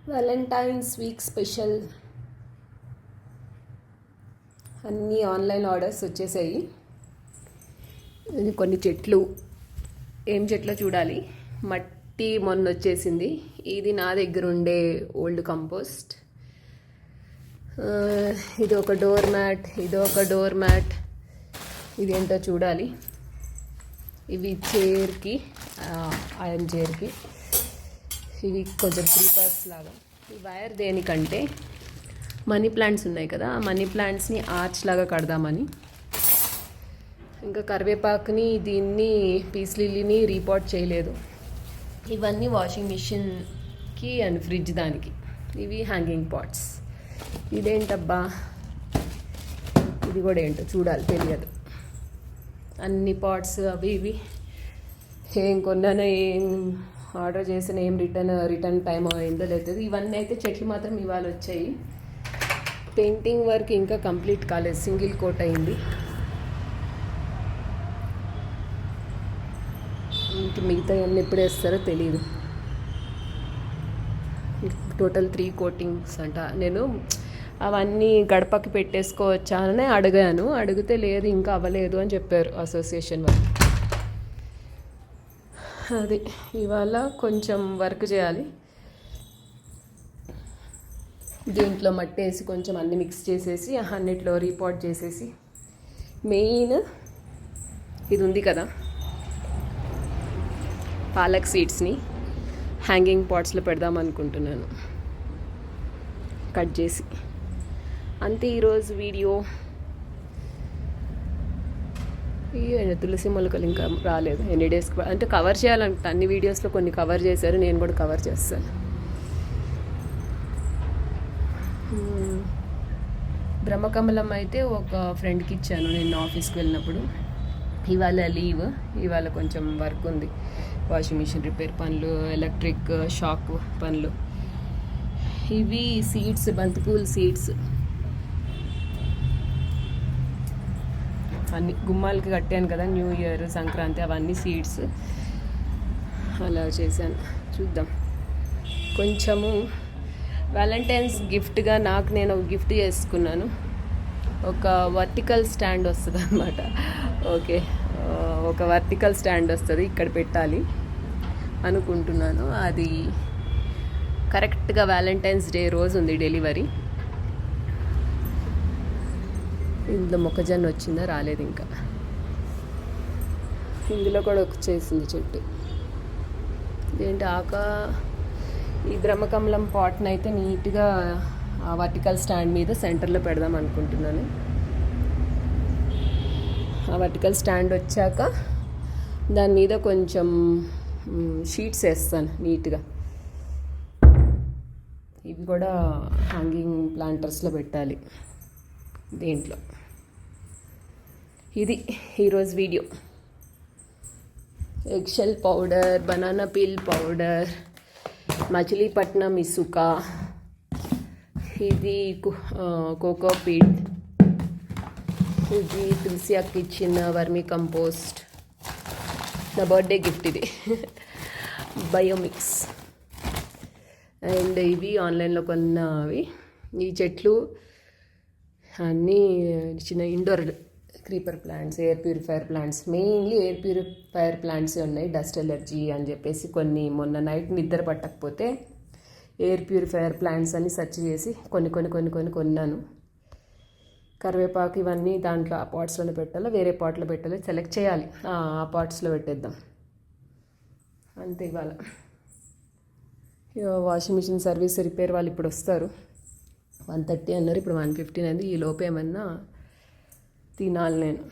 Valentine's week special అన్నీ online orders వచ్చేసాయి. ఇది కొన్ని చెట్లు, ఏం చెట్లో చూడాలి. మట్టి మొన్న వచ్చేసింది. ఇది నా దగ్గర ఉండే ఓల్డ్ కంపోస్ట్. ఇది ఒక డోర్ మ్యాట్, ఇది ఒక డోర్ మ్యాట్. ఇదేంటో చూడాలి. ఇవి చైర్కి, ఐరన్ చైర్కి. ఇవి కొంచెం క్రీపర్స్ లాగా. ఈ వైర్ దేనికంటే మనీ ప్లాంట్స్ ఉన్నాయి కదా, ఆ మనీ ప్లాంట్స్ని ఆర్చ్ లాగా కడదామని. ఇంకా కరివేపాకుని, దీన్ని పీస్ లిల్లీని రీపాట్ చేయలేదు. ఇవన్నీ వాషింగ్ మిషన్కి అండ్ ఫ్రిడ్జ్ దానికి. ఇవి హ్యాంగింగ్ పాట్స్. ఇదేంటబ్బా, ఇది కూడా ఏంటో చూడాలి, తెలియదు. అన్ని పాట్స్ అవి ఇవి ఏం కొన్నానో, ఏం ఆర్డర్ చేసిన, ఏం రిటర్న్ టైం అయిందో లేదు. ఇవన్నీ అయితే చెట్లు మాత్రం ఇవాళ వచ్చాయి. పెయింటింగ్ వర్క్ ఇంకా కంప్లీట్ కాలేదు, సింగిల్ కోట్ అయింది. ఇంక మిగతా అన్నీ ఎప్పుడు వేస్తారో తెలియదు. టోటల్ 3 కోటింగ్స్ అంట. నేను అవన్నీ గడపకి పెట్టేసుకోవచ్చా అని అడిగాను. అడిగితే లేదు, ఇంకా అవ్వలేదు అని చెప్పారు అసోసియేషన్ వాళ్ళు. అది ఇవాళ కొంచెం వర్క్ చేయాలి. దీంట్లో మట్టి వేసి కొంచెం అన్ని మిక్స్ చేసేసి అన్నిట్లో రీపాట్ చేసేసి, మెయిన్ ఇది ఉంది కదా, పాలక్ సీడ్స్ని హ్యాంగింగ్ పాట్స్లో పెడదాం అనుకుంటున్నాను, కట్ చేసి. అంతే ఈరోజు వీడియో. తులసి మొలకలు ఇంకా రాలేదు, ఎన్ని డేస్కి అంటే కవర్ చేయాలంట. అన్ని వీడియోస్లో కొన్ని కవర్ చేశారు, నేను కూడా కవర్ చేస్తాను. బ్రహ్మకమలం అయితే ఒక ఫ్రెండ్కి ఇచ్చాను నేను ఆఫీస్కి వెళ్ళినప్పుడు. ఇవాళ లీవ్, ఇవాళ కొంచెం వర్క్ ఉంది. వాషింగ్ మిషన్ రిపేర్ పనులు, ఎలక్ట్రిక్ షాక్ పనులు. ఇవి సీడ్స్, బంతిపూల్ సీడ్స్ అన్ని గుమ్మాలకి కట్టాను కదా, న్యూ ఇయర్, సంక్రాంతి, అవన్నీ సీడ్స్ అలా చేశాను. చూద్దాం. కొంచెము వ్యాలంటైన్స్ గిఫ్ట్గా నాకు నేను ఒక గిఫ్ట్ చేసుకున్నాను. ఒక వర్టికల్ స్టాండ్ వస్తుంది అన్నమాట. ఓకే, ఒక వర్టికల్ స్టాండ్ వస్తుంది, ఇక్కడ పెట్టాలి అనుకుంటున్నాను. అది కరెక్ట్గా వ్యాలంటైన్స్ డే రోజు ఉంది డెలివరీ. ఇందులో మొక్కజొన్న వచ్చిందా, రాలేదు ఇంకా. ఇందులో కూడా వచ్చేసింది చెట్టు. ఇదేంటి ఈ బ్రహ్మకమలం పాట్ని అయితే నీట్గా ఆ వర్టికల్ స్టాండ్ మీద సెంటర్లో పెడదాం అనుకుంటున్నాను. ఆ వర్టికల్ స్టాండ్ వచ్చాక దాని మీద కొంచెం షీట్స్ వేస్తాను నీట్గా. ఇవి కూడా హ్యాంగింగ్ ప్లాంటర్స్లో పెట్టాలి దీంట్లో. ఇది ఈరోజు video. Eggshell powder, banana peel powder, Machilipatnam ఇసుక, ఇది కోకో పీట్, ఇది తులసి అక్క ఇచ్చిన వర్మీ కంపోస్ట్, నా బర్త్డే గిఫ్ట్ ఇది బయోమిక్స్. అండ్ ఇవి ఆన్లైన్లో కొన్నవి. ఈ చెట్లు అన్నీ చిన్న indoor creeper plants, air purifier plants. Mainly air purifier ప్లాంట్సే ఉన్నాయి. డస్ట్ ఎలర్జీ అని చెప్పేసి కొన్ని, మొన్న నైట్ నిద్ర పట్టకపోతే ఎయిర్ ప్యూరిఫైయర్ ప్లాంట్స్ అని సెర్చ్ చేసి కొన్ని కొన్నాను. కరివేపాకు ఇవన్నీ దాంట్లో ఆ పాట్స్లోనే పెట్టాలి, వేరే పాట్లో పెట్టాలి, సెలెక్ట్ చేయాలి. ఆ పాట్స్లో పెట్టేద్దాం అంతే. ఇవాళ వాషింగ్ మిషన్ సర్వీస్ రిపేర్ వాళ్ళు ఇప్పుడు వస్తారు. 1:30 అన్నారు, ఇప్పుడు 1:15 అయింది. ఈ లోపు ఏమన్నా తినాలి నేను.